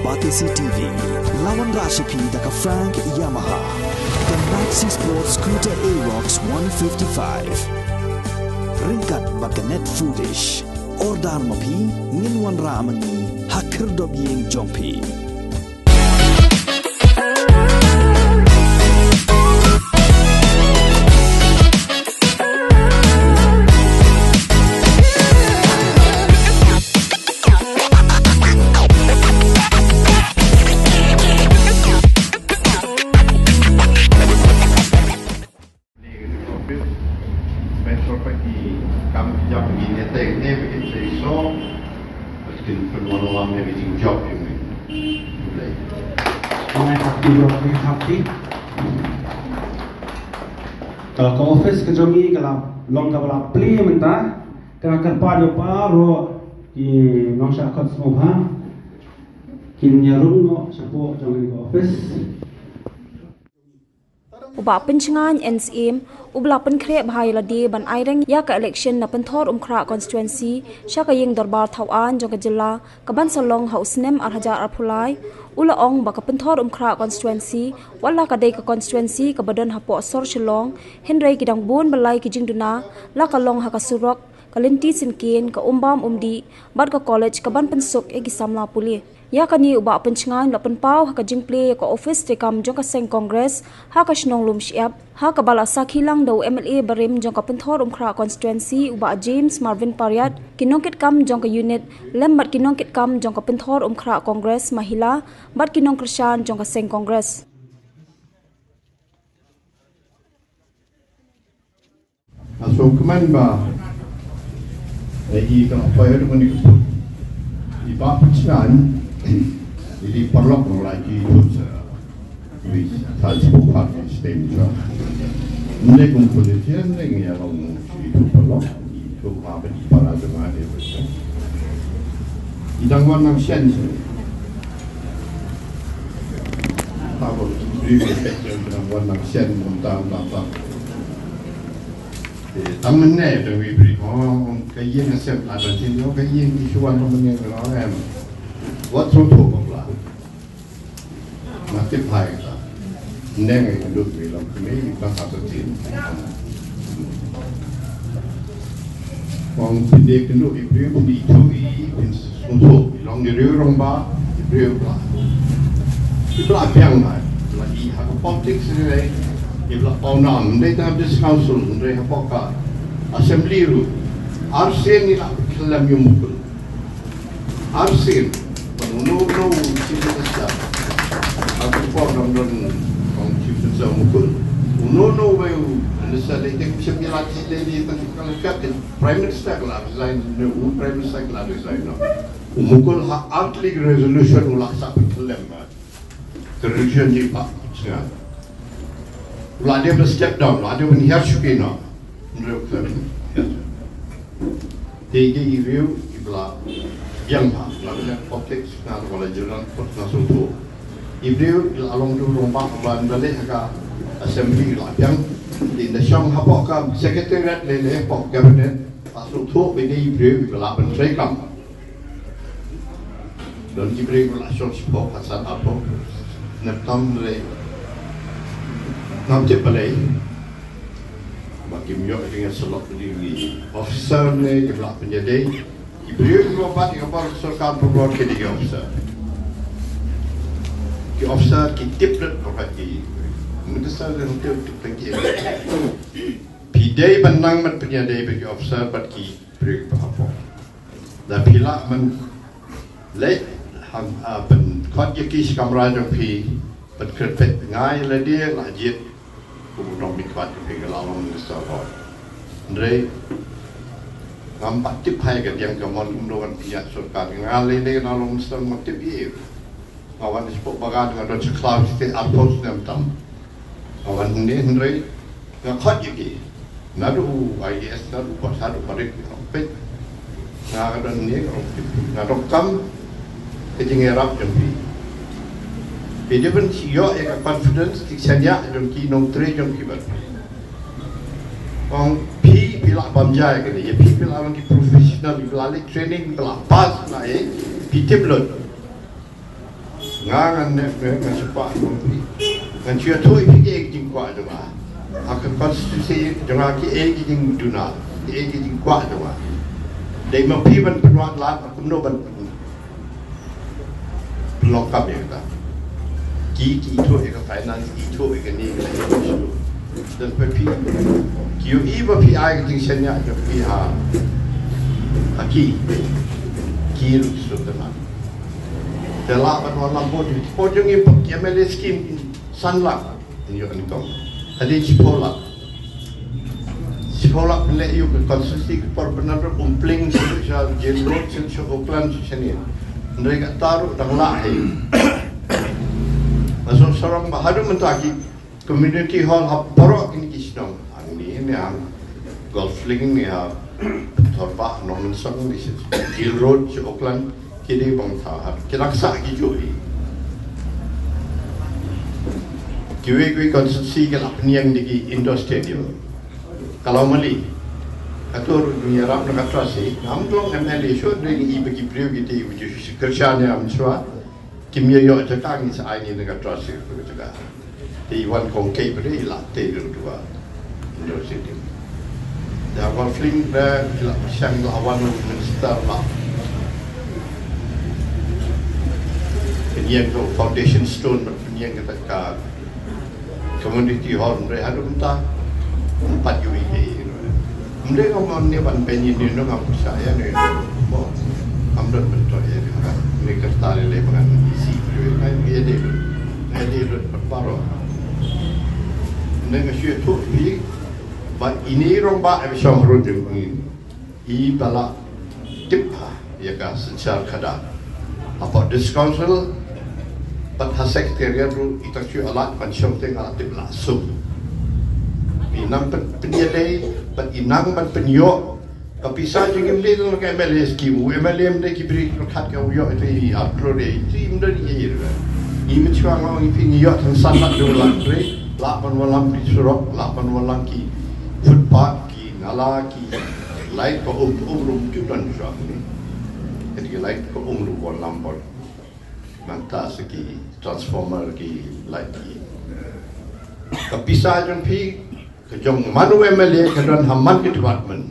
Batisi TV, lawan Rashipi daka Frank Yamaha, dan Maxi Sports Scooter Aerox 155. Ringkat baka net foodish, ordar mapi, nginwan ramani, hakir dobyeng jompi. Kalau ke office ke jogi kalau long kalau play mentah kalau kerpa dia paro di nongsa kot semua kin nyarung no sapo jogi ke office Uba pencengan NCM ubla penkre bahai ladi ban aireng ya ka election na penthor umkhra constituency syaka yeng darbar thawan jong jilla kaban solong hausnem arhaja arphulai ula ong baka penthor umkhra constituency wala ka dei ka constituency ka badan hapo sor shilong henrei kidang bon balai ki jingduna la ka long ha ka surok kalinti sinkin ka umbam umdi bad ka college ka ban pensuk e ki samla puli ya kani uba pencengan la penpau ha ka jingple ka office te kam jong ka seng congress ha ka shnong lum shiap ha ka bala sakhilang do MLA barim jong ka penthor umkhra constituency uba James Marvin Pariat kinongkit kam jong ka unit lembat kinongkit kam jong ka penthor umkhra congress mahila bat kinong krishan jong ka seng congress aso keman ba lagi kalau apa yang menikut iba pencengan jadi perlu lagi itu wis transport park sistem juga. Ini komposisian yang long itu perlu itu apa di para jemaah itu. Idang warna sian sih. Tahu beri efek dengan warna sian mentang apa. Tamannya itu beri kayak yang siap ada sini, kayak yang disuan temennya orang. What sort of lah? Nanti baik lah. Neng yang duduk di dalam ini kita satu tim. Orang pendek duduk ibu di jui untuk long di orang bah ibu lah. Ibu lah yang lah. Lagi hak politik sendiri. Ibu lah orang. Mereka habis council. Mereka pakai assembly room. Arsen ni lah kelam yang mukul. Arsen. No, kita tak. Aku pun dalam kita tak mukul. No, bayu. Nasa lagi kita bila kita ni kalau kat Prime Minister lah resign, Prime Minister lah resign. Mukul artlik resolution ulah sampai kelam. Resolution ni pak. Ulah dia step down, ulah dia menhias syukina. Mereka tiga review ibalah yang lalu politik sekarang kalau jalan langsung tu ibu along tu rompak ban balik ke assembly lah yang di nasyam apa ke secretariat lele pok cabinet langsung tu bini ibu ibalah menteri kam dan ibu langsung sebab pasal apa neptam le nampak balik bagi miok dengan selok diri officer ni ibalah penjadi ibu berapa yang serkan perbuatan ketiga officer. Ki officer ki tiplet perhati. Mendesar untuk pergi. Pidai benang mat penyadai bagi officer bat ki break apa. Dan pila men lek ham ben kod ki kamera jong pi bat kerpet ngai la dia la jit ku dong mi kwat ki galau mendesar ho. Andre nampak tip hai ke yang kemon unduan pihak surkan ngalih ni nalong mesti tip ye awan sebab bagan dengan dot cloud state outpost nem tam awan ni hendrai ngakhat ye nadu IS nadu pasadu parik pet ngadan ni ngadok kam kejingerap jambi dia pun sio yang confidence tiksaja dan ki nong tre jom kibat orang pi bila bamjai ke ni pi bila orang ki professional bila training bila pas naik pi tiblot ngangan ne ngan sepa mungkin ngan cia tu iki jing kwa doa akan konstitusi jangan ki egi jing duna egi jing kwa doa dei ma pi ban penuat lat aku no ban lengkap ya kita ki itu eka finance itu eka ni dan pi ki iba pi ai jing senya ke pi ha aki ki lu sudah Dalam orang bodi, pojong ini MLA scheme sanlak ini orang itu. Ada Cipola pilih you konstitusi perbenar umpling sosial jenuh sosial Auckland sini. Mereka taruh dan lahir. Masuk seorang bahadur mentaki community hall haporok ini kisah. Ini yang golfling ini yang torbak non song di Jill Road Auckland. Kini bang tahap, kena kesak hijui. Kiwi konstitusi kalau peniang di Indo Stadium. Kalau mali, atur dunia rap nak terasi. Amdong MLA show dari bagi beliau kita ibu kerjanya amswa. Kimia yo cakap ni saya ini nak terasi cakap. Di wan kongkei beri lah tidur dua Indo Stadium. Dah konflik dah siang lawan minister lah. Penyang tu foundation stone penyang kita kat community hall mereka ada entah 4 UID mereka ngomong ni ban penyi ni nong aku saya ni mau ambil bentuk ya ni kertas lele dengan isi dia dia baru dengan syuat tu ini orang bah bisa merujung ini bala tip ya kan secara kadar apa this council but has secretariat ru itachu alat pansyong teng alat langsung inang penyedai but inang ban penyo kapisa jengim de no ka MLA scheme MLA de ki bri khat ka uyo itu atro de team de ye ni mi chwa ngong ipi ni yo thang san lat do lat re la pan walam pi surok la pan walam ki footpath ki nala ki light ko rum tu dan jwa ni jadi light ko rum walam bol manta segi transformer ki light ki kapisa jong pi kejong manu MLA kadon hamman ki department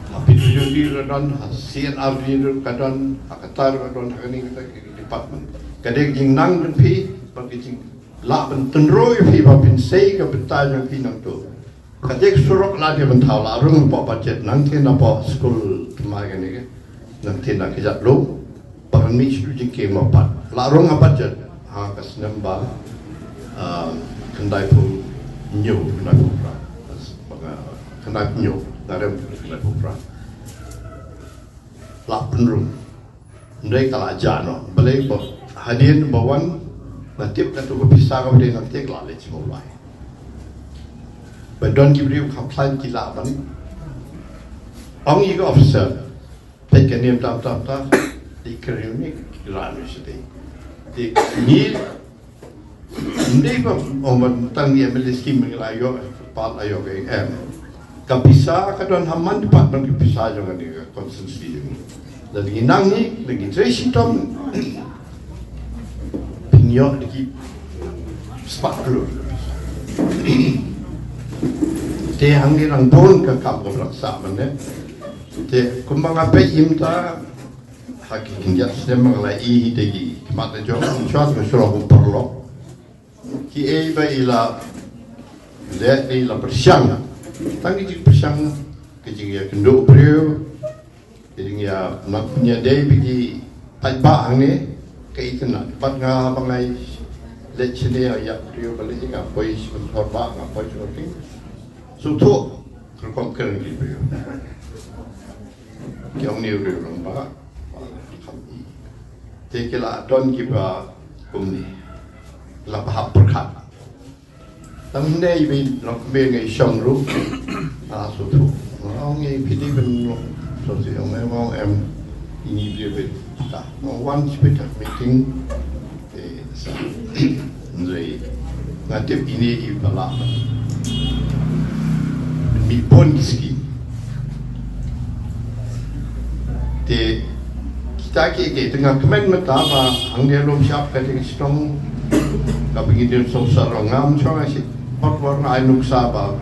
tapi tujuh di kadon CNR di kadon akatar kadon hakani kita department kadek jing nang jong pi bagi jing la ben tenroi pi ba pin sei ka betal jong pi nang tu kadek surok la dia bentau la rung po budget nang tin apa school kemai kan ni nang tin nak kejat lo Paran mi suju ke mapat. Larong apa jet? Kas nembal kendai pun nyu kendai pun pra. Kendai nyu darem kendai pun pra. Lak penrum. Ndai kala jano. Balai bo hadin bawan natip katu berpisah kau dia nanti kelak leci mulai. Badon kibri kaplan kila ban. Ong ego officer. Take a name tap di kerjanya kerana sedih. Di ni, ni pun orang tanya MLA scheme mengayo, part ayo ke kapisa kadang hamman department kapisa jangan di konsensi ini. Dan inang ni lagi tracing tom, pinjau lagi sepuluh. Dia hangin ang bon ke kapal raksa mana. Dia kumbang apa imta hakikin jas dia mengalai degi kemana jauh cuaca suruh perlu ki ila lihat ila persiang tangi jik persiang kejing ya kendo brio kejing ya nak punya day bagi tajba ni ke itu nak dapat ngah bangai lihat sini ya brio balik jika poi sorba ngah poi sorting suatu terkomkeren di brio kiong ni brio lomba Tekilah don kiba kumni la bahap perkat tam nei bin nok be ngai shong ru su thu ong ngai pidi ben so si ong em ini dia ben ta one special meeting sa ngai ngatip ini ibala mi pon ski te Staki ke tengah kemen metaba angelom siap kati strong kaping itu sosar ngam chong asi pot warna ai nuksa ba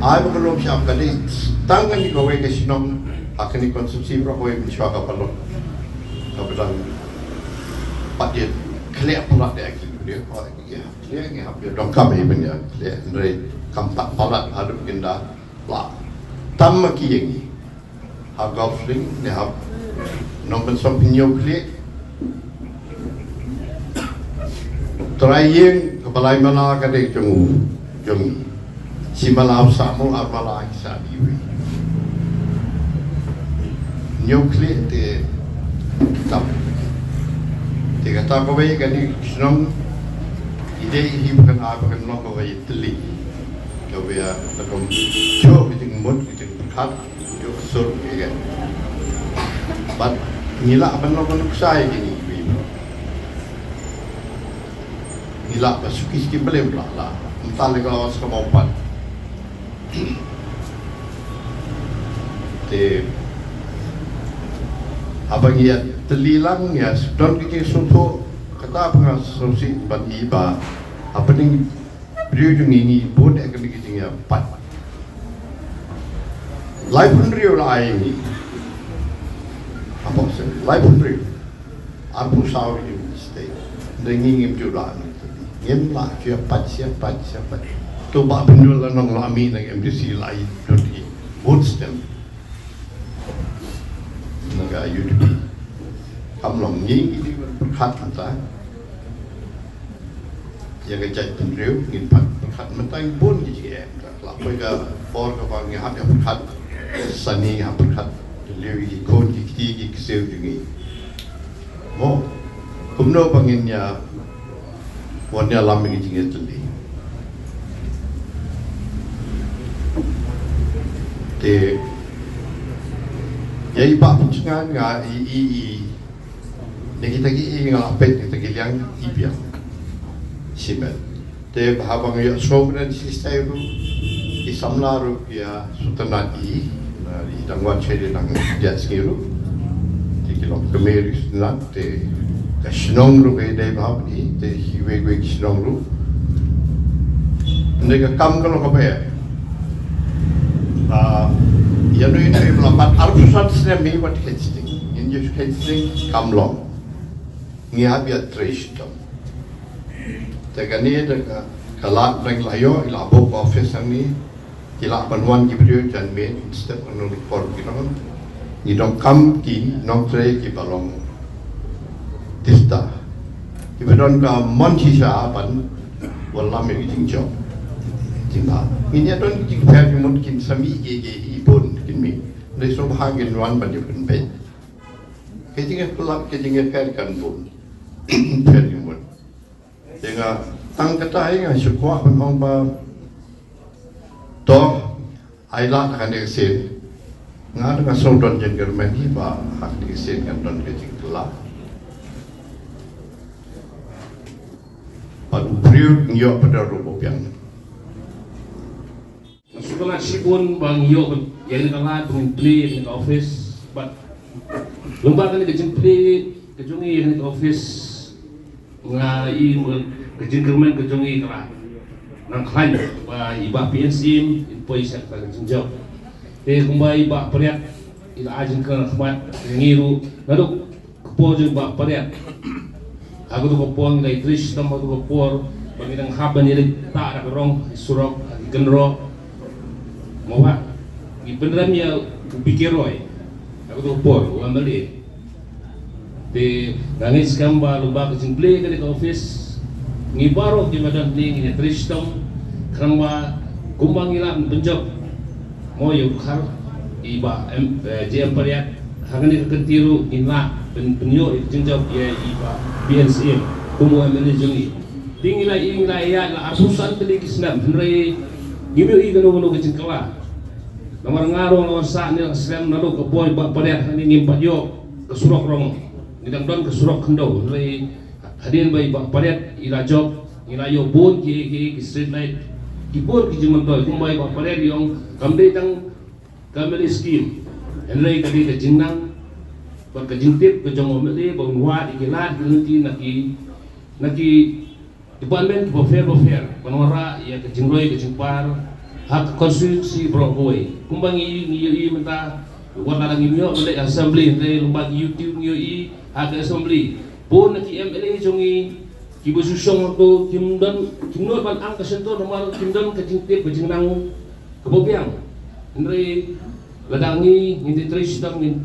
ai belum siap kati tangan ni kowe ke sinong akan konsumsi berapa yang bisa kapalon kapitan dia clear pula dia dia dia ni hampir dong kami punya dia dari kampak palat ada pindah lah tamma kiyengi hagaf sling dia hab nombor sampinyo clear trying kebalai mana kadek jung si malam samu armala isa diwi nuclear de tap de kata ko bayi kani senang ide hi bukan apa kan no ko bayi teli ko ya takom jo kiting mut kiting khat jo sur ke bat nila ban no kon sai gini nila basuki ki belem la entar le kalau sama opat de abang ia telilang ya don kiki sunto kata apa solusi ban iba apa ning beliau ini pun akan bikin ya pat life unreal ini apa sih life unreal aku saw ini stay dengan juga ngem lah siapa tu bak bendul nang lami nang MDC lain dodi woodstem naga UDP kamlong ni ini berkat anta yang kejat pendriu ngin pat berkat mentang pun jadi lah pergi for ke bang yang ada berkat sani yang berkat lewi kon kiki kesel jungi mo kumno banginnya warna lami ni jingat tadi te ya iba puncengan nga i kita ki ngapet kita ki yang ibia simen te habang ya sovereign system i samlaru ya sultanat i dangwan chede nang dia skiru ti kilo kemeris nan te kasnong ru be dai bahab ni te hiwe gwe kasnong ru nega kam kalau ka be ya no ini melapat arbusan sendiri buat hedging ini hedging kamlong ni habia trace dom tegani dega kalat reng layo ila book office ni ila banwan gibriu jan me step on report giron ni dom kam ki nong tre ki balong tista ibadon ka monchi sa ban wala me jingjo jingba ini adon jing per mungkin sami ge pun kimi dari subhangin wan ban pun be kejinga pelak kejinga per kan pun per mun dengan tang kata yang syukwa pun ba to aila akan dikasih ngada ka saudon jen german hi ba hak dikasih kan don kejing kelak padu priu ngio pada rubo piang setelah sipun bang yo yang kalah menteri di office but lembaga ni kejempli kejungi yang di office ngai kejengkermen kejungi kalah nang klan ba iba PNSIM impoi sekta kejungjau te kumba iba periat ila ajeng ke khmat ngiru lalu kepo jeung ba periat aku tu kepo ngai tris tambah tu kepo bangidang haban ni tak ada rong surok genro mawa beneran ya pikir roy aku tu por amali de nangis kamba lubak jingple ke office ngibaro di madan ning ini tristom karena kumbang ilang benjok moyo khar iba JM periat hangani kentiru inla penyo jenjok ya iba BNCM kumu amali jungi tingila ya la asusan tadi kisnam henry gibi igano kecengkela nomor ngaro nomor sa ni Islam nalu ke boy ba periat hani nimpat yo ke surok rong nidang don ke surok kendo henry hadin bai ba periat ila job ila yo bon ki street light ki bon ki jiman toy kumbai ba periat yong kamde tang kameli scheme henry kadi ke jinnang ba ka jingtip ka jong omle ba unwa ikilat nanti naki department of fair panora ya ka jingroi ka jingpar hak konstitusi brokoi kumbangi ni menta wala lang imyo ole assembly de lumbag YouTube nyo hak assembly bon naki MLA jongi kibu susong to kimno ban ang kasento nomor kimdon ka jingtip ka jingnang kabobiang ndre ladangi hindi tres tang ni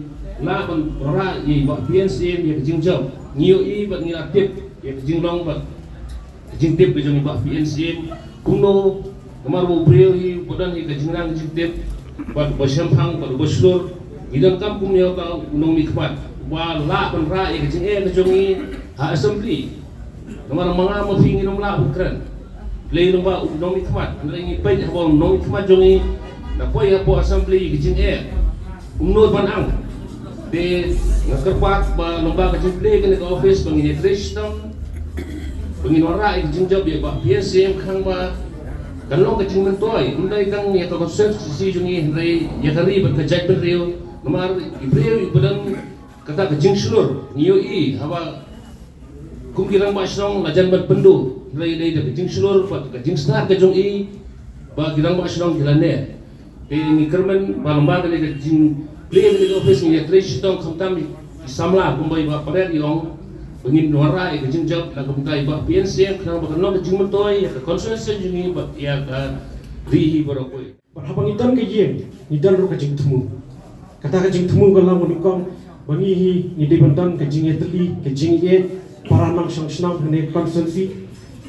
la ban ra yi ba PNCM ya jingjam nyo ba ni aktif ya jinglong ba jingtip ka jongi ba PNCM kuno nomor mo brio hi bodan hi ka jingnang jingtip ba syampang ba bosur idang kampung yo ta unong mikpat wa la ban ra ya jing na jongi ha assembly nomor mga mo fingi nom la ukran play no ba unong mikpat ngi pa ya ba unong mikpat jongi na po ya po assembly gijin unod ban ang de ngakerpat ba lomba gijin play ka office bangin system bangin wara gijin job ya ba PSM khang ba kanong gijin mentoy undai kang ya ka konsensus jungi re ya kari ba kajat beriu nomor ibreu ibadan kata gijin sulur niyo haba kumkirang ba song lajan ban pendu re de gijin sulur ba gijin star ka jong ba kirang ba song kilane ni kerman balamba kali ke jing play ni office ni trace tong khamtam samla kumbai ba parer yong bengin nuara ke jing job la kumkai ba PNC khang ba kanong ke jing mentoi ke consensus jing ba ya ka rihi barokoi habang idan ke yen idan ro ke jing temu kata ke jing temu kalau mo nikong bangi hi ni de bantan ke jing etli ke jing para nang sang snam ne consensus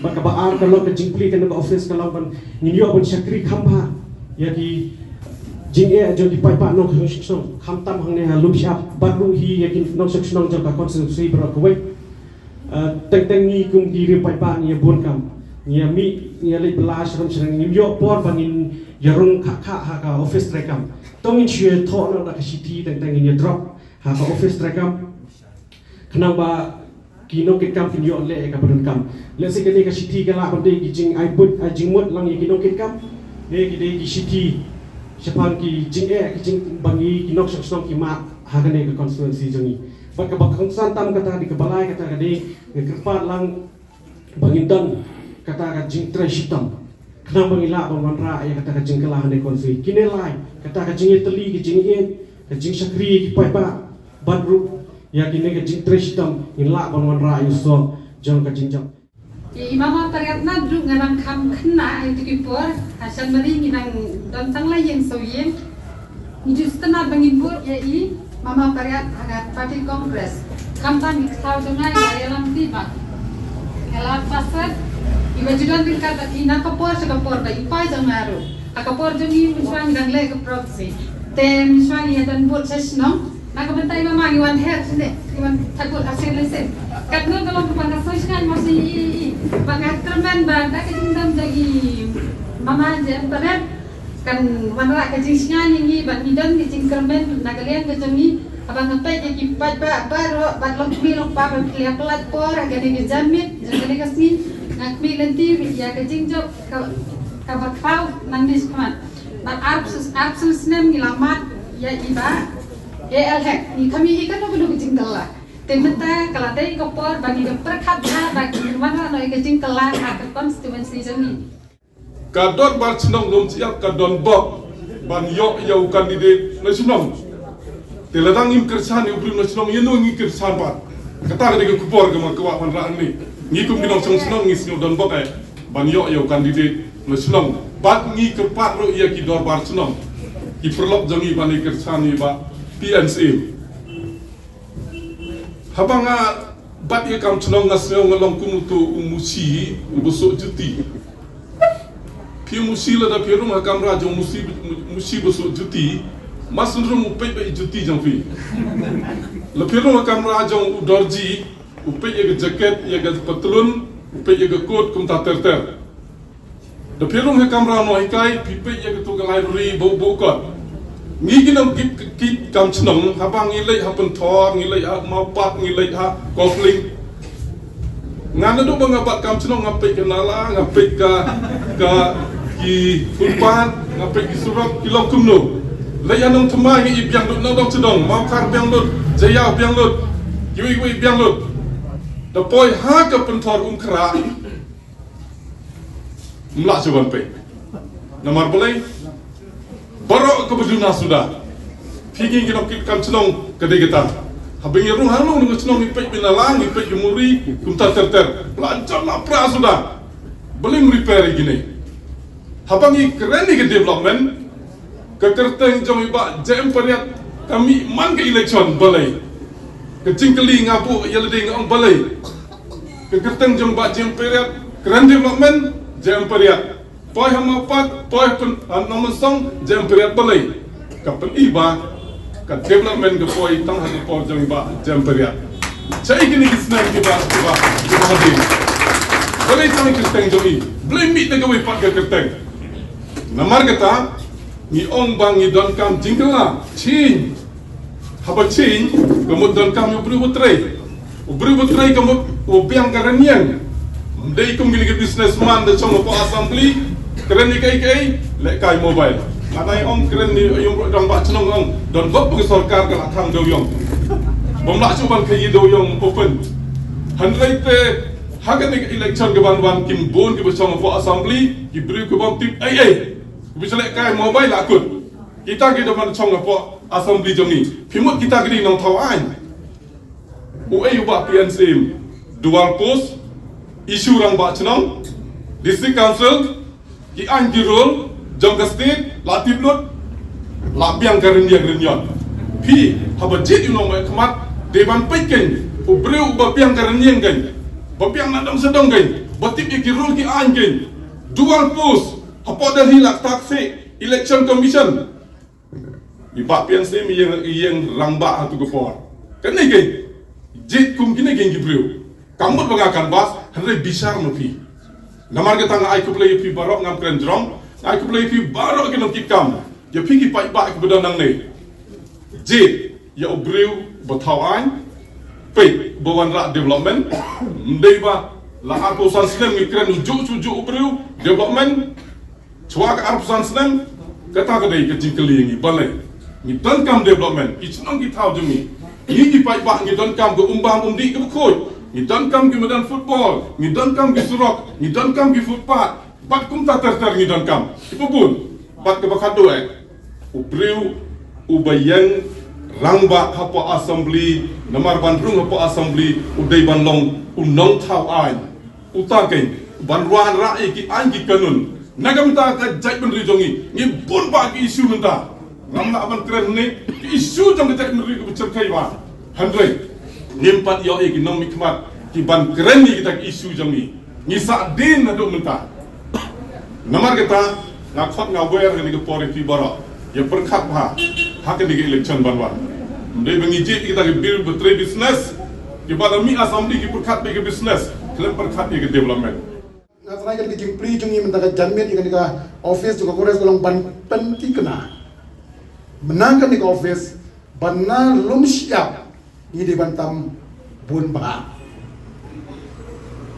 ba ka ba ar kalau ke jing play ke office kalau ban ni yo ban sakri khamba ya ki jing jo di pai pa no khong kham tam hang ne lum sha bat lu hi yakin no section jo ka konstitusi bro ko wei teng ni kum di ri pai pa ni bon kam ni mi ni le belas ram sering ni yo por bangin yarung kha ha ka office rekam tong in chue tho no da ka city teng ni drop ha ka office rekam khnang ba kino kit kam kin yo le ka ban kam le se ke ka city ka la ban de jing ai put a jing mot lang kino kit kam de ki city Siapa ki jing bangi kinok sok ki mat hagane ke konstitusi jongi bak ka bakang santam kata di kebalai kata ka di kerpat lang bangindan kata ka jing tresitam kena bangila bang ra ya kata ka jing kelah ne konstitusi kinelai kata ka jing teli ki jing ka jing sakri ki pai pa badru ya kine ka jing tresitam ila bang ra yuso jong ka jing jam Imam tariat na dru ngarang kam kena itu kipor hasan mari nginang dan tangla yang soyen ni justru na bangin bur ya mama tariat agak parti kongres kam tan ikau dengai dalam tiba elak pasat iba judan tingkat ina kapor sekapor ba ipai jangaru akapor jungi miswang dan le ke proxy tem miswang ya dan bur sesno nakabentai mama iwan her sini iwan takut hasil lesen katno dalam kepada sosial masih bangat termen banda kejendam lagi mama jem paret kan wanra kejingnya ini ban midon kejing kermen nagalian kejengi abang ngapai jadi pat ro batlong milok pa pilihan pelat por agak ni jamit jadi kasih ngakmi lenti ya kejing job kabar kau nangis kaman bat arsus nem gilamat ya iba elhek ni kami ikan no kejing telah Tementa kalau tadi kopor bagi perkat bagi mana noi kecing kelar ke konstituensi jami. Kadon bar senong lom siap kadon bok ban yo yau kandidat nasional. Teladang im kersan yo prim nasional yo no ngi kersan pat. Kata ke kopor ke makwa pan ra ni. Ngi kum binong song senong ngi sino don bok ban yo yau kandidat nasional. Bat ngi kerpat ro ya ki dor bar senong. Ki perlok jangi ban kersan ni ba PNC. Habanga bat ye kam tnong ngasyo ngalong kumutu umusi busuk juti. Pi musi la da pirum hakam rajo musi busuk juti masundrum upai be juti jangfi. La pirum hakam rajo udorji upai ye jaket ye patlun upai ye coat kum ta ter. Da pirum hakam rano hikai pipe ye tu library bau kot. Ngi ginam kit kam chnong habang ngi lei hapen thor ngi lei ha mapat ngi lei ha kofling ngana do bang abat kam chnong ngape kenala ngape ka ki fulpan ngape ki surok ki lokumno lei anong thmai ngi ibyang do nang dok chdong mau kar byang do jaya biang lut yui biang lut the boy ha ke pentor umkra mlak cuban pe nomor boleh barok ke beduna sudah pigi kita kam celong kedai kita habing yarung harung dengan celong ipek binalang ipek gemuri kumta terter lancar lah pra sudah boleh repair gini habangi keren ni ke development kekerteng jom iba jam periat kami man ke election balai kecingkeli ngapu yalade ngong balai kekerteng jom ba jam periat keren development jam periat poi hamapat poi pun nomor song jam periat balai kapan iba ka development ke poi tang hati poi jom iba jam periat cai gini kisnang kita hadir balai tang kerteng jom i balai mit de gawe pat kekerteng namar kata ni ong bang ni don kam jingkala chin haba chin kamut don kam ubri butrei kamut ubiang karanian dei kum gini ke businessman de chong po assembly keren ni kai le kai mobile anai ong keren ni yung dong ba chnong ong don bop ke sarkar ka thang do yong bom la chu ban kai do yong open handrai te hagan ni election ke ban kim bon ke chong po assembly ki bri ke bom tip ai bisa lek kai mobile akut kita man chong apa assembly jom ni pimut kita gini nang tawaan uai ubah PNCM dual post isu rang ba chnong district council ki anjirul jong state latip lut la biang karen dia grenyon pi haba jit unong mai khamat deban peken ubreu ba biang karen yang gan ba biang nadam sedong gan batip ikirul ki anjen dual post apa dah hilak taksi election commission ibak PNC yang rambak hatu kepor kan ni geng jit kum kini geng gibreu kamu bagakan bas henry bisar mufi namar kita ngai kuplay pi barok ngam kren jrong ngai kuplay pi barok kinam kikam ya pigi pai bak kebedan nang ni jit ya obreu batawan pe bawan rak development ndai ba la aposan snem mikren ju obreu development Cuak arpusan senang kata kedai kecil keli ini balai ni don kam development ichnon ki thau jumi ni ki pai ba ni don kam go umbang umdi ke khoi ni don kam ki medan football ni don kam ki surok ni don kam ki footpath bat kum ta ter ni don kam ipun bat ke bakado ubreu ubayang rangba hapa assembly namar bandrung hapa assembly udai banlong unong thau ai utaken banruan rai ki angi kanun nagam ta ka jai ben rijongi ni bun ba ki isu menta ramna aban kren ni ki isu jong ka jai ben ri ko cerkai ba handre nimpat yo e ki nom mikmat ki ban kren ni kita ki isu jong ni sa din na do menta namar kita ngakot ngawer ni ko pore fi bara ya perkhat ba hak ni election banwan ndai bengi jit kita ki bil betre business ki balami assembly ki perkhat be ki business klem perkhat ni ki development ngatrai kan kijing pri jungi mentaka janmet ikan ika office juga kores kolong ban penting kena menangkan ika office banna lum siap ni di bantam bun ba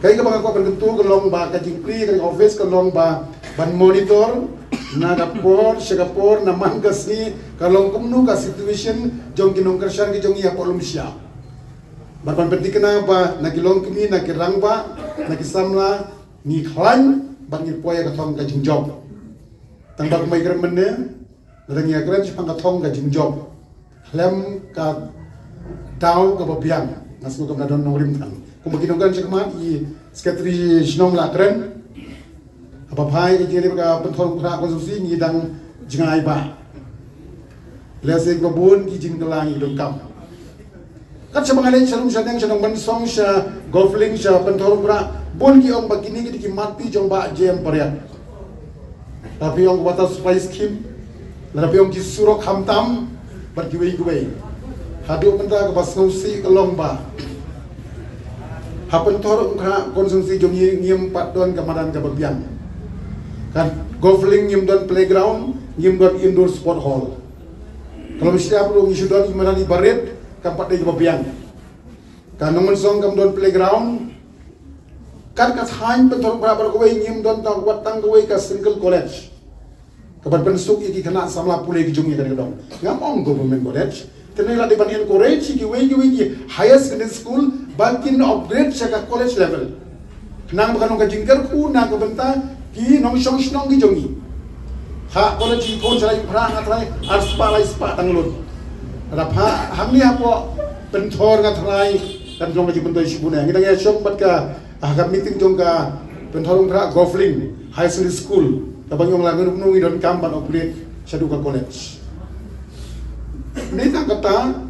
kai ka bang ko bentu kolong ba kijing pri kan office kolong ba ban monitor naga por Singapore naman kasni kolong kumnu ka situation jong kinong kersan ki jong ya lum siap ban penting kena ba nakilong kini nakirang ba nakisamla ni klan bangi poya ka thong ka jingjob tang bak mai gram menne rang ya gram chang ka thong ka jingjob lem ka daw ka babiang nasu ka don norim thang kum bagi dongkan chakma I secretary shnong la kren apa phai ki jeri ka penthong pra konsumsi ni dang jingai ba lese ko bun ki jingklang I dongkam kat semangalin salum sadang sadang ban song sha golfling sha penthong pra bon ki ong bagini ki mati jong ba jem pariat tapi ong water supply scheme tapi ong ki surok hamtam bergiwei hadu menta ke basngausi kelong ba hapen tor ka konsumsi jong ngiem pat don kamadan ka babiang kan golfing ngiem don playground ngiem don indoor sport hall kalau siap lu ngisi don imanani baret kampat de babiang kan nomon song kam don playground kan kat hain pentor berabar kowe ngim don ta wat tang kowe ka single college kapan pensuk iki kena samla pule ki jungi dari dong ngam ong government college tenela de ban encourage ki we higher secondary school bakin upgrade sa college level nang bakan ka jingkar ku na ka benta ki nong song snong ki jongi ha college ko sa pra nga trai arspa tanglun rapa hamni apo penthor nga trai kan jong ji bentoi sibuna ngi dang shong bat ka agam meeting jong ka penthor pra Gofling high school tabang yong langun nungi don kampan upgrade Shaduka College. Nita kata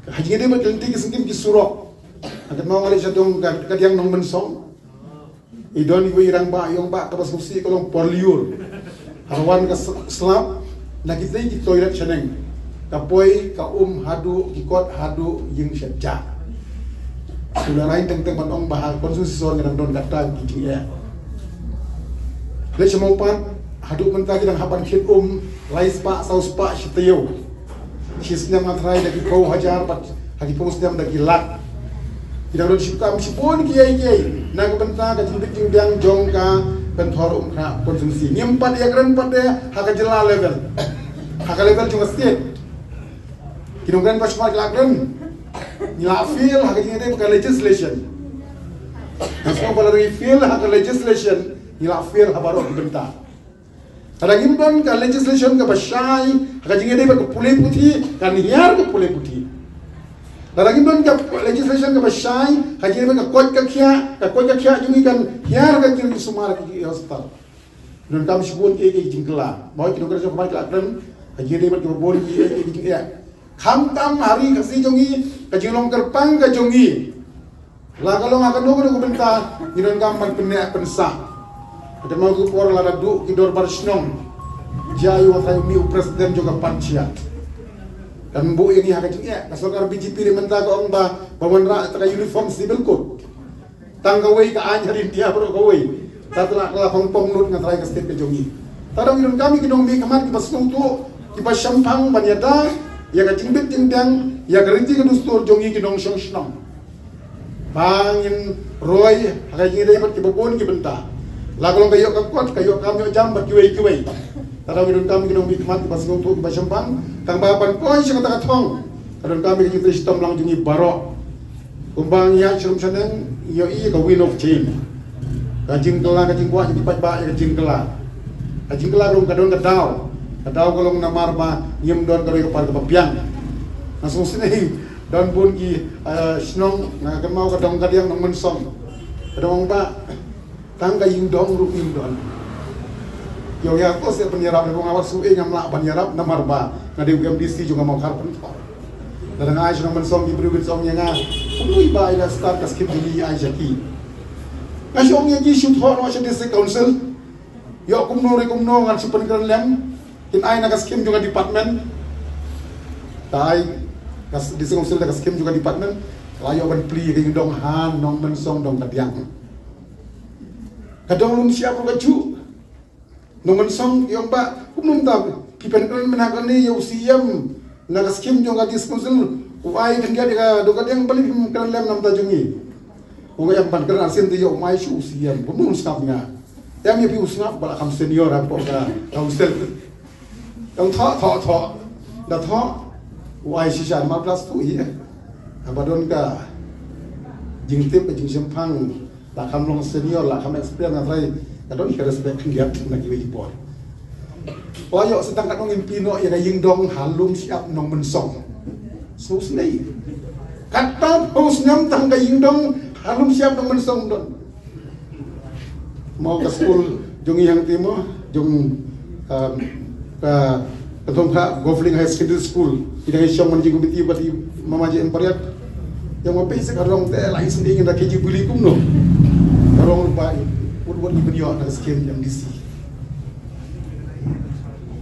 haji ini berkelenti kisengkim kisurok. Agat mau ngali sadong kadiang nong mensong. Idon ibu irang ba yong ba kapas musi kolong porliur. Hawan ka slap nakita di toilet seneng. Kapoi ka hadu kikot hadu ying syajak. Sudah lain teng panong bahal konsumsi sor ngadang don kata kijing ya. Lepas sempat haduk mentah kita hapan kit lais pak saus pak siteu sisnya matrai dari kau hajar pat hagi pos diam dari lak kita udah disuka meskipun kiai nak mentah ke cimbik yang jongka pentor kena konsumsi nyempat ya keren pada haka jela level haka level cuma state kita keren pas mal keren nyala feel haka ini bukan legislation nasib kalau lagi feel haka legislation nyala feel habaru bentar. Ada gimbon ka legislation ka basai, ka jingede ba pulai putih, kan hiar ka pulai putih. Ada gimbon ka legislation ka basai, ka jingede ba ka koi ka kya jungi kan hiar ka kiri sumar ki hospital. Dan kami sebut ke jingkela. Mau kita kerja kemarin kelakran, ka jingede ba ka bori ki ya. Kam hari ka si jungi, ka jinglong kerpang ka jungi. La kalau akan nunggu bentar, jiran kampan penek pensa. Ada mau ke por la du ki dor bar snong jayu watai mi presiden juga panciat dan bu ini hakat ya kasokar BJP di mentah ko ba bawan ra ta uniform civil code tanggawai ka anyarin dia bro kawai tatla la pong nut ngatrai ka state ke jongi tadong idon kami kidong mi kamar ki basnong tu ki ba syampang banyada ya ka jingbit jingdang ya ka rinti ke dustur jongi kidong song snong bangin roy hakat ni dai pat ki bobon ki bentah lagu kayo kakuat kayo kami jam berkiwai. Tadang idon kami kinong bikmat pas ngomong ba syampang kang bapan ko siya kata katong. Tadang kami kinong sistem lang jungi baro. Kumbang ya sirum saneng yo ka win of change. Kajing kela kajing kuat jadi pat kajing kela. Kajing kela rong kadon kadaw. Kadaw kolong namar ba yem don karoy kapar kapiang. Langsung sini don pun ki snong ngakemau kadong kadiang nang mensong. Kadong ba tangga yindong ru yindon yo ya ko se penyerap le ngawat su ngam la penyerap namar ba ngade MDC juga mau karpen dan ngai juga mensong di bribit song nga lui ba ila start ka skip di ai jaki ngasong yang ji shoot ho no district council yo kumno ngan super kran lem in ai na ka skim juga department tai kas district council ka skim juga department layo ban pli ke yindong han nong mensong dong kadiang kadang lum siap rujuk, nongon song yang ba, kumum tahu, kipen kalian menakan ni yang siam, nagas kim jong gadis konsul, uai kan dia dokat yang balik kalian lem nam tajungi, uai yang pan kalian asin dia umai su siam, kumum snapnya, yang ni pi snap bala kam senior apa ka, council, yang thọ, dah thọ, uai sisa 15 tu iya, abadon ka, jingtip ke jing sempang. Tak kamu senior lah, kamu experience nanti kadang ikan respect lihat nak ibu boy. Wayok sedang kadang impino yang yang dong halum siap nong mensong. Susnei. Kata pos nyam tangga yang dong halum siap nong mensong don. Mau ke school jongi yang timo jong ketong Gofling High Secondary School. Tidak isyong menjadi komiti bagi mamaji empariat. Yang apa sih kadang teh lain sendiri nak keji beli kumno. Orang lupa buat ibniyo na skim MDC.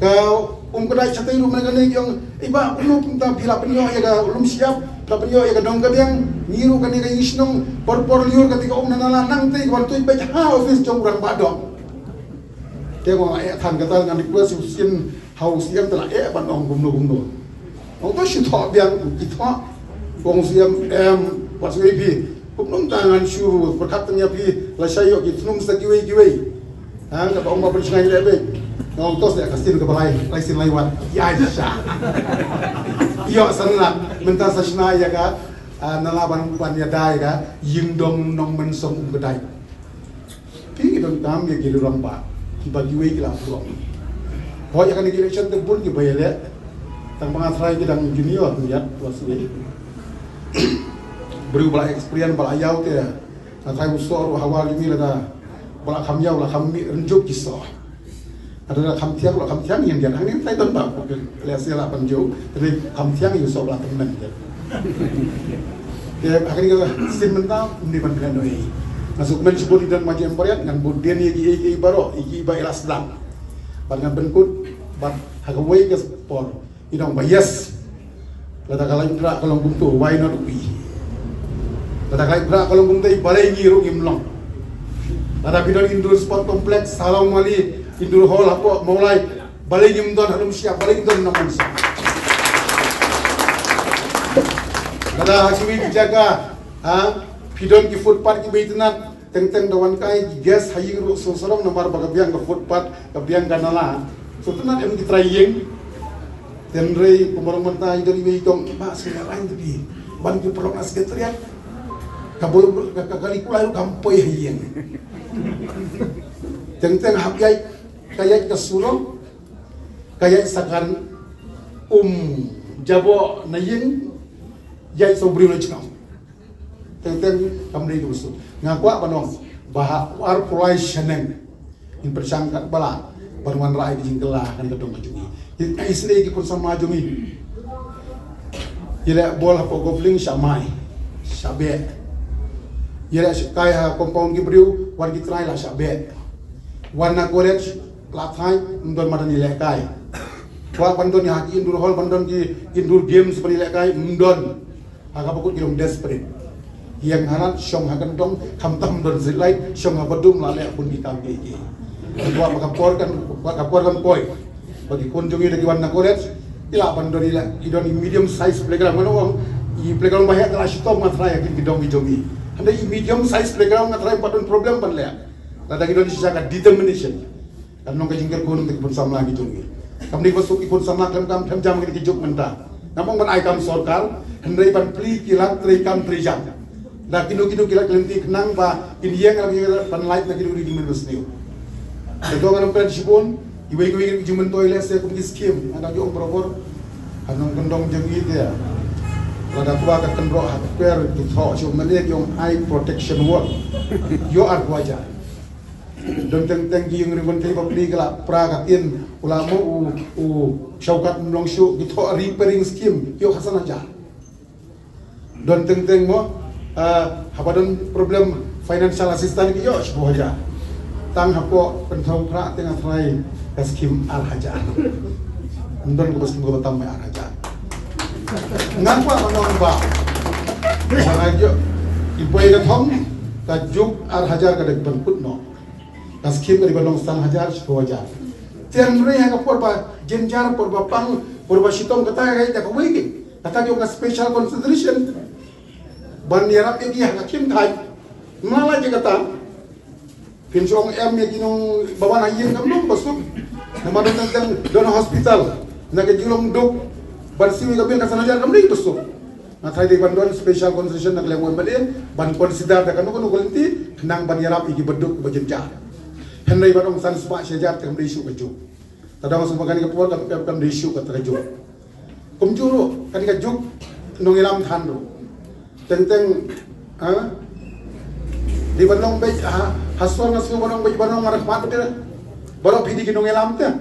Kau kedai catai rumah mereka ni yang iba perlu punta bila penyo ya ga ulum siap, bila penyo ya ga dong kadang ngiru kan ya isnong por liur ketika nanala nang teh kwan tu baca office jong urang badong. Dia ngomong tan kata dengan dikua susin haus yang telah bandong gumno. Orang tu syutok biang kita kong siam what's maybe kumnum tangan syu berkatanya pi la sayo ki tunum sa giwe ha ka bang ma bersengai lebe ngong tos dia kasih ke balai laisin laiwan ya sha Yo sanat mentah sasna ya ka nalaban pan ya dai ka ying dong nong men som gedai. Pi dong tam ya gilu rampa. Bagi we kila puang. Ho ya kan election te bun ki bayale. Tang pangatrai ki dang junior niat waswe. Beri bala experience bala ayau te. Atrai usor hawal ni la bala khamyau la khammi renjuk kisah. Ada kam tiang yang dia hang ni tai don ba ko le sela panjo tapi kam tiang yu so la temen ya akhirnya sin menta ni ban kan noi masuk men sebut dan macam emporiat ngan budien iki baro iki ba ila sedang bangan benkut bat hagawai ke sport idong bayas lada kalai kra kalong buntu why not we lada kalai kra kalong buntu balai ngiru imlong lada bidon indoor sport complex salam mali indoor hall apa mulai balik jemdon harum siap balik jemdon namun siap. Kada hasilnya dijaga, pidon ki footpath ki baitnat teng dawan kai gas hayi ru sorong nomor bagabiang ke footpath kabiang ganala. So tenat em ditraying tenrei pemorong mentai dari beitong ba sila lain tadi ban ki prognas getrian kabul kali kulai kampoi hayeng. Teng hakyai kayak kesurong kayak sakan jabo nayin yai sobri lo cakap tentang kamri itu usul ngakwa panong bahak war pulai seneng in persangkat bala baruan rai di jingkelah kan kedong kajungi jadi isne ki pun sama jungi ila bola po gobling samai sabe ila kaya compound ki briu wan ki trai la sabe warna korek lathai ndon madani lekai wa bandon ya indoor hall bandon ki indoor games seperti lekai ndon aga pokok kilom desperate yang harat syong hakan dong kamtam don zilai syong abadum la le pun kita ge wa makapor kan poi bagi kunjungi dari warna koret ila bandon ila idon medium size playground mana wong i playground bahaya kala stop matra yakin bidong bijongi anda i medium size playground matra padon problem pan le lada idon sisa determination kan nong kajingker kunung te pun samla gitu ngi kam ni basuk ikut samla kam jam ngi kijuk menta namong ban ai kam sorkar hendrai ban pli kilat tri kam tri jam da kinu kilat lenti kenang ba in yeng lagi ban light na kinu di menus niu de do ngam kan sipun iwe iwe jumen toilet se kum skim ada jo proper anong kendong jengi dia lada tua ka kendro ha per tu tho chu mane yong eye protection wall yo ar waja don teng yang ribon tei babli kala pra katin ulama u syaukat mlongshu gitu repairing scheme yo hasan aja don teng mo habadan problem financial assistance yo sebuah aja tang hapo pentau pra tengah trai scheme al haja don ko scheme ko tamai al haja ngapa manong ba sanajo ipoy ka thong ka juk al hajar ka dek put no Naskim dari balong 1,000 10,000. Tiang mereka yang porba jenjar porba pang porba sitom kata kayak tak wiki. Kata juga special consideration. Ban yarap yang dia hakim kai. Malah je kata. Pinsong yang kinong bawa nayin kamu besok. Nama don hospital. Nak jilong duk. Ban siwi kabil kasana jar kamu besok. Nah tadi ban don special consideration nak lewat balik. Ban consider tak kanu kulinti. Kenang ban yarap iki beduk berjenjar. Henry barong san spa sejat kam isu keju. Tadang semua kan kepuan kam isu kata keju. Kumjuru kan keju nong ilam thandu. Tenteng di barong bej haswan ngasu barong bej barong marak mat dia. Barong pidi kinong ilam teh.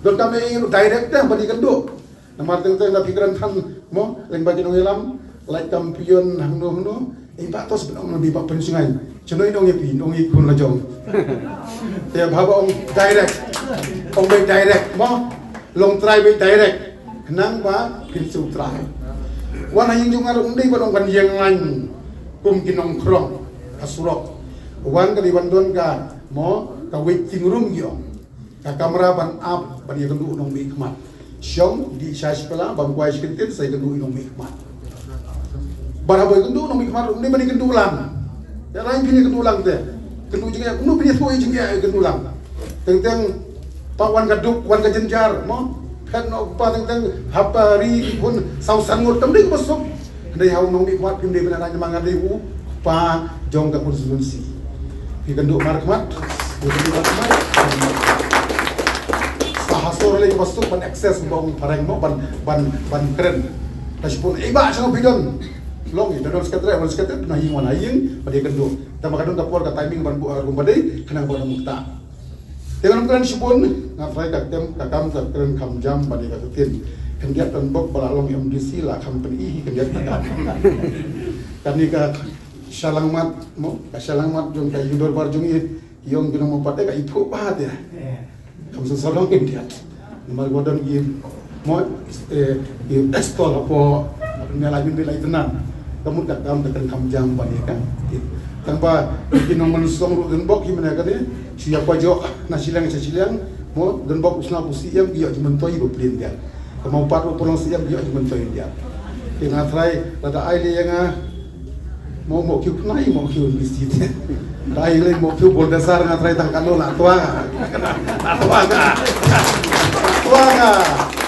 Don kami direct teh bagi kendu. Namar tenteng da pikiran than mo leng bagi nong ilam like kampion hangno Iba tos benong nabi pak pensungai. Cenoy dong yepi, dong ikun lajong. Ya bapa ong direct, ong baik direct, mo long try baik direct. Kenang ba pinsu try. Wana yung jungar undi ba dong kan yang lain kum kinong krong kasurok. Wan kali bandon ka mo ka waiting room yo. Ka kamera ban up ban yang kendu nong mikmat. Syong di syaspelah ban kuai sekentit saya kendu nong mikmat. Baraboy kendu nong mikmat ni bani kendu ulang. Ya lain kini kendu ulang teh. Kendu juga punya tuai juga kendu ulang. Tentang pak wan kaduk wan kajenjar mo kan pa tang hapari pun sausan ngot tam dei masuk dei hau nong bi kuat pim dei benar aja mangan dei pa jong ka konstitusi pi kenduk markmat sahasor lagi masuk ban akses bang pareng mo ban keren tasipun iba sang pidon long itu dalam sekitar na hiwan aying pada kenduk tama kadung kapor ka timing ban badai kenang bona mukta dengan keren sipun ngafrai ka tem ka kam ka keren kam jam pada ka tin kendiat dan bok balalong MDC lah company kendiat ka kami ka salangmat jong ka yudor barjung yung ginong mo pate ka ipu pahat ya kam sasalong kendiat nomor godon gi mo estol apo nilai tenan kamu tak kamu tekan kam jam pada kan tanpa ginong malusong ru den bok himana kan siapa jo na silang mo den bok usna pusi yang iyo jumentoi bo plin dia kamu paru pulang siang iyo jumentoi dia kena try pada aile yang mau kiu kunai mau kiu bisit dai le mau kiu bol dasar ngatrai tang kalo la tua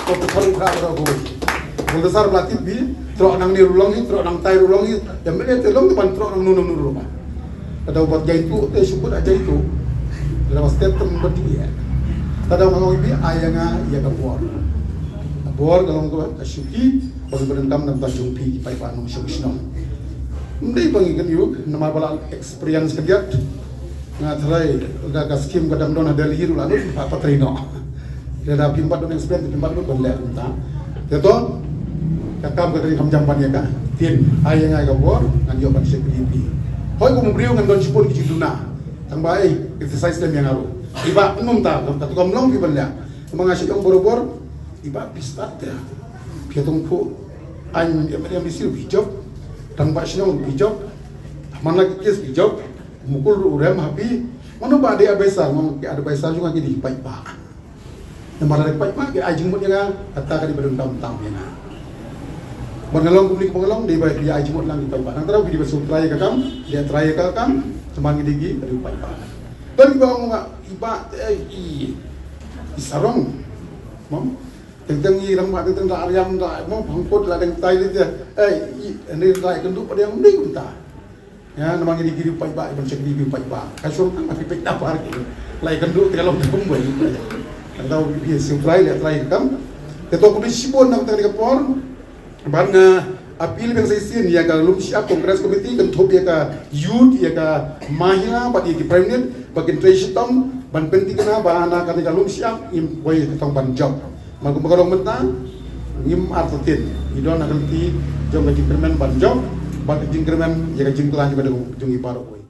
ko perlu ka ro bol dasar pelatih bi trok nang ni rulong ni trok nang tai rulong ni yang beli telong tu ban trok nang nunung rumah ada buat jaitu syukur aja itu dalam step tempat dia ada orang ibi ayanga ia kapor kalau kau asyuki baru berendam dan tajung pi pai panung syusno ndai pangikan yuk nama bala experience kerja ngatrai udah skim kadang dona dari hiru lalu apa trino ada pimpat don experience pimpat don boleh entah betul kakam kadang kam jampan ya kah tin ayang ay kapor ngan yo ban security hoy ko mbriu ngan don sipun ki juduna tang bai exercise dem yang aru iba umum ta katu kamlong pi balya mengasih yang boro-boro iba pistat ya piatong pu an yang disil bijok tang ba sinong bijok mana kis bijok mukul urem hapi mana ba dia besar mau ada besar juga gini pai pa yang mana pai pa ke ajing mut ya kata ka di badung tam ya na bangalong publik bangalong di dia ajing mut lang di pai pa nang tara di besuk try ka kam dia try ka kam teman gidi dari pai pa dan iba iba isarong mom tentang irang mak tentang dak ariam dak mau bangkut lah dengan tai dia ini dak kenduk pada yang mending entah ya namang ini giri pai ba ban cekli bi pai ba kasur tang api pek dapar lai kenduk kalau dikumbul atau dia supply lihat lai kam ketua komisi sibon nang tang kapor ban apil yang saya sin ya kalau siap kongres komiti kan top ya ka youth ya ka mahila bagi ki pregnant bagi traition ban penting na ba anak kan kalau siap im boy ketong ban job magumagong mentang ngim artotin idon akalti jong increment ban job bag increment ya jingklan juga dong jungi paro boy